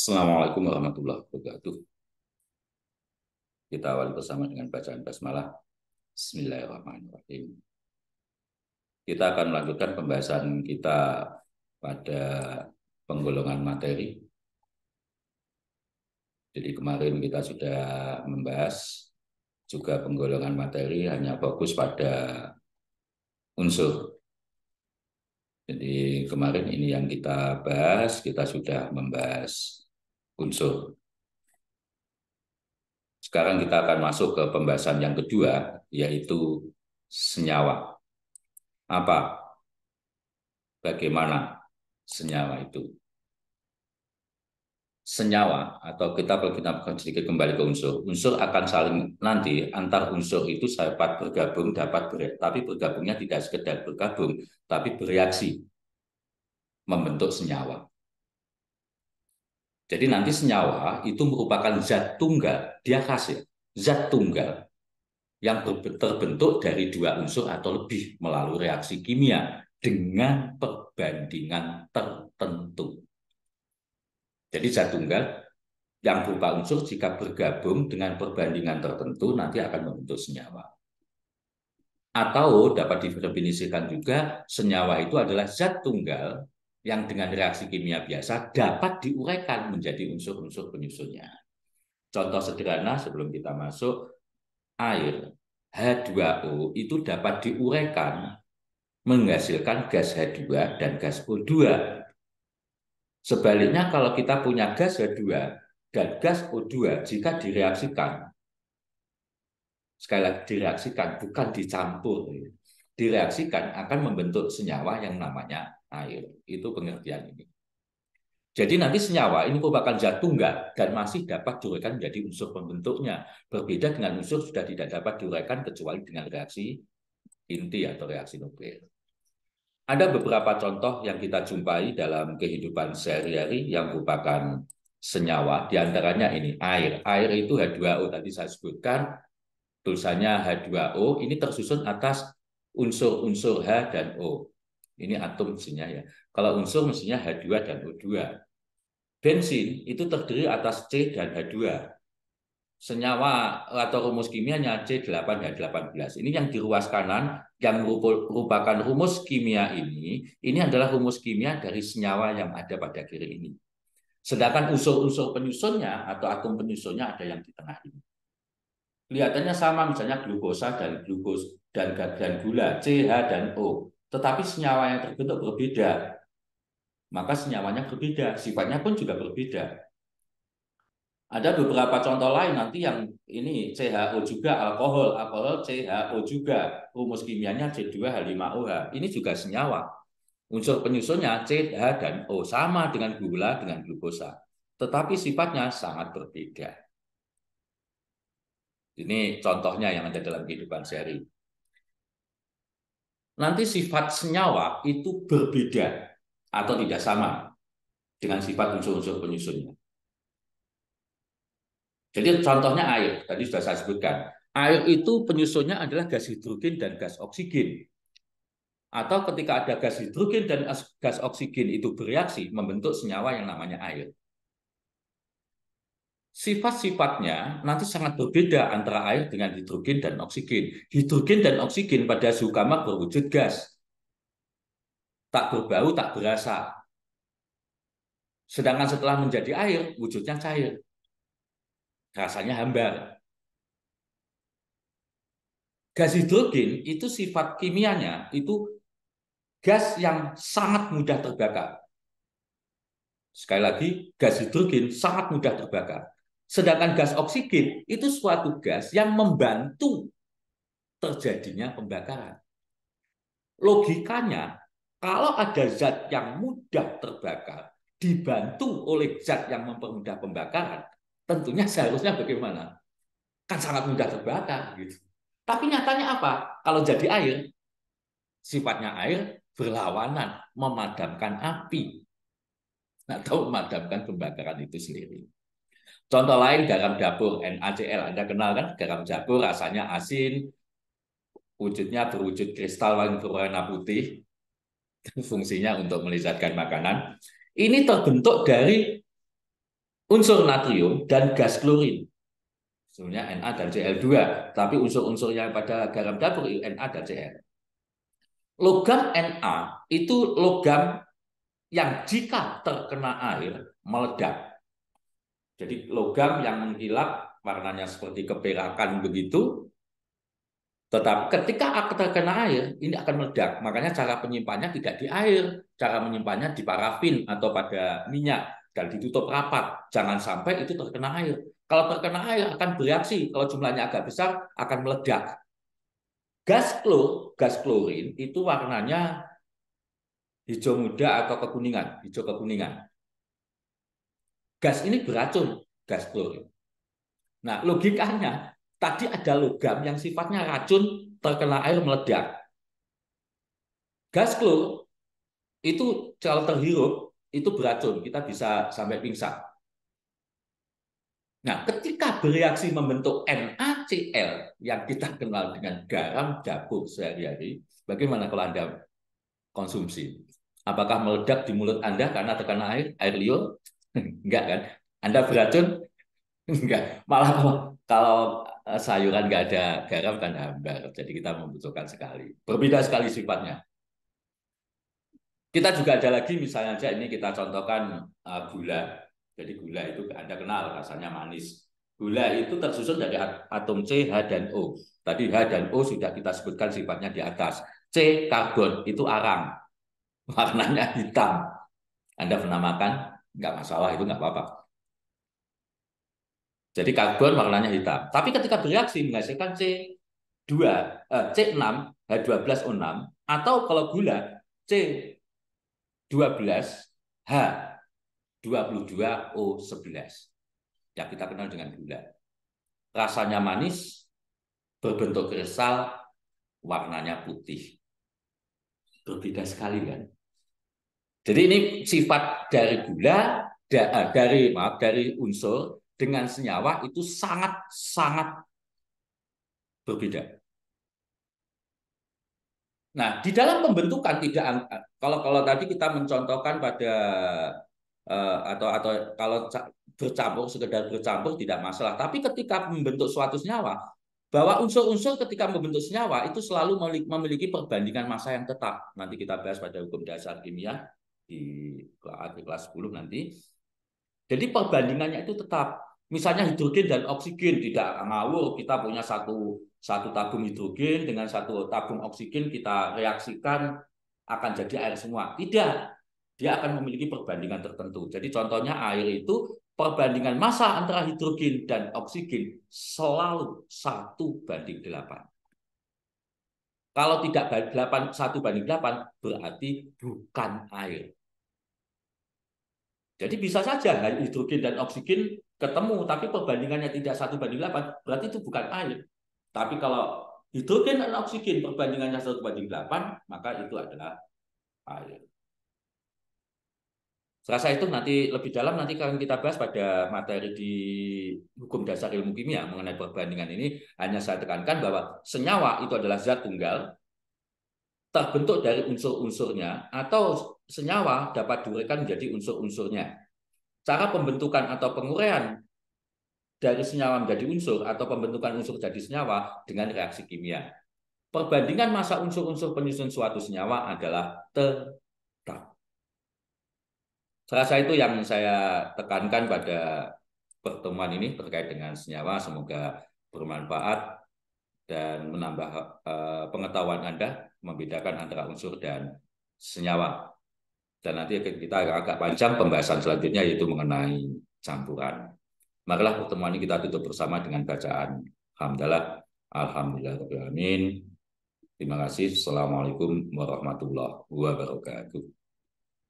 Assalamualaikum warahmatullahi wabarakatuh. Kita awali bersama dengan bacaan basmalah. Bismillahirrahmanirrahim. Kita akan melanjutkan pembahasan kita pada penggolongan materi. Jadi kemarin kita sudah membahas juga penggolongan materi hanya fokus pada unsur. Jadi kemarin ini yang kita bahas, kita sudah membahas unsur. Sekarang kita akan masuk ke pembahasan yang kedua, yaitu senyawa. Apa? Bagaimana senyawa itu? Senyawa, atau kita kalau kita sedikit kembali ke unsur, unsur akan saling nanti antar unsur itu dapat bergabung, tapi bergabungnya tidak sekedar bergabung, tapi bereaksi membentuk senyawa. Jadi nanti senyawa itu merupakan zat tunggal, dia khas ya, zat tunggal yang terbentuk dari dua unsur atau lebih melalui reaksi kimia dengan perbandingan tertentu. Jadi zat tunggal yang berupa unsur jika bergabung dengan perbandingan tertentu nanti akan membentuk senyawa. Atau dapat didefinisikan juga senyawa itu adalah zat tunggal yang dengan reaksi kimia biasa dapat diuraikan menjadi unsur-unsur penyusunnya. Contoh sederhana sebelum kita masuk, air H2O itu dapat diuraikan menghasilkan gas H2 dan gas O2. Sebaliknya kalau kita punya gas H2 dan gas O2 jika direaksikan, sekali lagi direaksikan, bukan dicampur, direaksikan akan membentuk senyawa yang namanya air. Itu pengertian ini. Jadi nanti senyawa ini merupakan zat tunggal dan masih dapat diuraikan menjadi unsur pembentuknya. Berbeda dengan unsur sudah tidak dapat diuraikan kecuali dengan reaksi inti atau reaksi nuklir. Ada beberapa contoh yang kita jumpai dalam kehidupan sehari-hari yang merupakan senyawa, diantaranya ini air. Air itu H2O, tadi saya sebutkan, tulisannya H2O, ini tersusun atas unsur-unsur H dan O. Ini atom mestinya ya. Kalau unsur mestinya H2 dan O2. Bensin itu terdiri atas C dan H2. Senyawa atau rumus kimianya C8H18. Ini yang di ruas kanan yang merupakan rumus kimia ini adalah rumus kimia dari senyawa yang ada pada kiri ini. Sedangkan unsur-unsur penyusunnya atau atom penyusunnya ada yang di tengah ini. Kelihatannya sama, misalnya glukosa dan gula, CH dan O. Tetapi senyawa yang terbentuk berbeda. Maka senyawanya berbeda, sifatnya pun juga berbeda. Ada beberapa contoh lain nanti yang ini CHO juga, alkohol CHO juga, rumus kimianya C2H5OH. Ini juga senyawa. Unsur penyusunnya C, H, dan O sama dengan gula, dengan glukosa. Tetapi sifatnya sangat berbeda. Ini contohnya yang ada dalam kehidupan sehari. Nanti sifat senyawa itu berbeda atau tidak sama dengan sifat unsur-unsur penyusunnya. Jadi contohnya air, tadi sudah saya sebutkan. Air itu penyusunnya adalah gas hidrogen dan gas oksigen. Atau ketika ada gas hidrogen dan gas oksigen itu bereaksi membentuk senyawa yang namanya air. Sifat-sifatnya nanti sangat berbeda antara air dengan hidrogen dan oksigen. Hidrogen dan oksigen pada suhu kamar berwujud gas. Tak berbau, tak berasa. Sedangkan setelah menjadi air, wujudnya cair. Rasanya hambar. Gas hidrogen itu sifat kimianya itu gas yang sangat mudah terbakar. Sekali lagi, gas hidrogen sangat mudah terbakar. Sedangkan gas oksigen itu suatu gas yang membantu terjadinya pembakaran. Logikanya, kalau ada zat yang mudah terbakar dibantu oleh zat yang mempermudah pembakaran, tentunya seharusnya bagaimana? Kan sangat mudah terbakar gitu. Tapi nyatanya apa? Kalau jadi air, sifatnya air berlawanan, memadamkan api atau memadamkan pembakaran itu sendiri. Contoh lain garam dapur NaCl, Anda kenal kan? Garam dapur rasanya asin, wujudnya berwujud kristal yang berwarna putih, fungsinya untuk melezatkan makanan. Ini terbentuk dari unsur natrium dan gas klorin. Sebenarnya Na dan Cl2, tapi unsur-unsurnya pada garam dapur Na dan Cl. Logam Na itu logam yang jika terkena air meledak. Jadi logam yang mengkilap warnanya seperti keperakan begitu, tetapi ketika terkena air ini akan meledak. Makanya cara penyimpannya tidak di air, cara menyimpannya di parafin atau pada minyak dan ditutup rapat. Jangan sampai itu terkena air. Kalau terkena air akan bereaksi, kalau jumlahnya agak besar akan meledak. Gas klorin itu warnanya hijau muda atau kekuningan, hijau kekuningan. Gas ini beracun, gas klorin. Nah, logikanya tadi ada logam yang sifatnya racun, terkena air meledak. Gas klor itu kalau terhirup itu beracun, kita bisa sampai pingsan. Nah, ketika bereaksi membentuk NaCl yang kita kenal dengan garam dapur sehari-hari, bagaimana kalau Anda konsumsi? Apakah meledak di mulut Anda karena terkena air liur? Enggak kan? Anda beracun? Enggak. Malah kalau sayuran nggak ada garam kan hambar. Jadi kita membutuhkan sekali. Berbeda sekali sifatnya. Kita juga ada lagi misalnya aja ini kita contohkan gula. Jadi gula itu Anda kenal rasanya manis. Gula itu tersusun dari atom C, H, dan O. Tadi H dan O sudah kita sebutkan sifatnya di atas. C, karbon, itu arang. Warnanya hitam. Anda pernah makan? Nggak masalah, itu nggak apa-apa. Jadi karbon warnanya hitam. Tapi ketika bereaksi menghasilkan C2, C6, H12O6, atau kalau gula C12, H22O11. Yang kita kenal dengan gula. Rasanya manis, berbentuk kristal, warnanya putih. Berbeda sekali kan? Jadi ini sifat dari gula, dari unsur dengan senyawa itu sangat-sangat berbeda. Nah, di dalam pembentukan tidak kalau tadi kita mencontohkan pada atau kalau bercampur sekedar bercampur tidak masalah. Tapi ketika membentuk suatu senyawa, bahwa unsur-unsur ketika membentuk senyawa itu selalu memiliki perbandingan massa yang tetap. Nanti kita bahas pada hukum dasar kimia di kelas 10 nanti. Jadi perbandingannya itu tetap. Misalnya hidrogen dan oksigen tidak ngawur, kita punya satu tabung hidrogen dengan satu tabung oksigen kita reaksikan akan jadi air semua. Tidak, dia akan memiliki perbandingan tertentu. Jadi contohnya air itu perbandingan massa antara hidrogen dan oksigen selalu 1:8. Kalau tidak 1:8 berarti bukan air. Jadi bisa saja hidrogen dan oksigen ketemu, tapi perbandingannya tidak 1:8, berarti itu bukan air. Tapi kalau hidrogen dan oksigen perbandingannya 1:8, maka itu adalah air. Serasa itu nanti lebih dalam nanti akan kita bahas pada materi di hukum dasar ilmu kimia mengenai perbandingan ini. Hanya saya tekankan bahwa senyawa itu adalah zat tunggal terbentuk dari unsur-unsurnya atau senyawa dapat diuraikan menjadi unsur-unsurnya. Cara pembentukan atau penguraian dari senyawa menjadi unsur atau pembentukan unsur jadi senyawa dengan reaksi kimia. Perbandingan massa unsur-unsur penyusun suatu senyawa adalah tetap. Serasa itu yang saya tekankan pada pertemuan ini terkait dengan senyawa. Semoga bermanfaat dan menambah pengetahuan Anda membedakan antara unsur dan senyawa. Dan nanti kita agak panjang pembahasan selanjutnya yaitu mengenai campuran. Marilah pertemuan ini kita tutup bersama dengan bacaan hamdalah. Alhamdulillahirabbil alamin. Terima kasih. Assalamualaikum warahmatullahi wabarakatuh.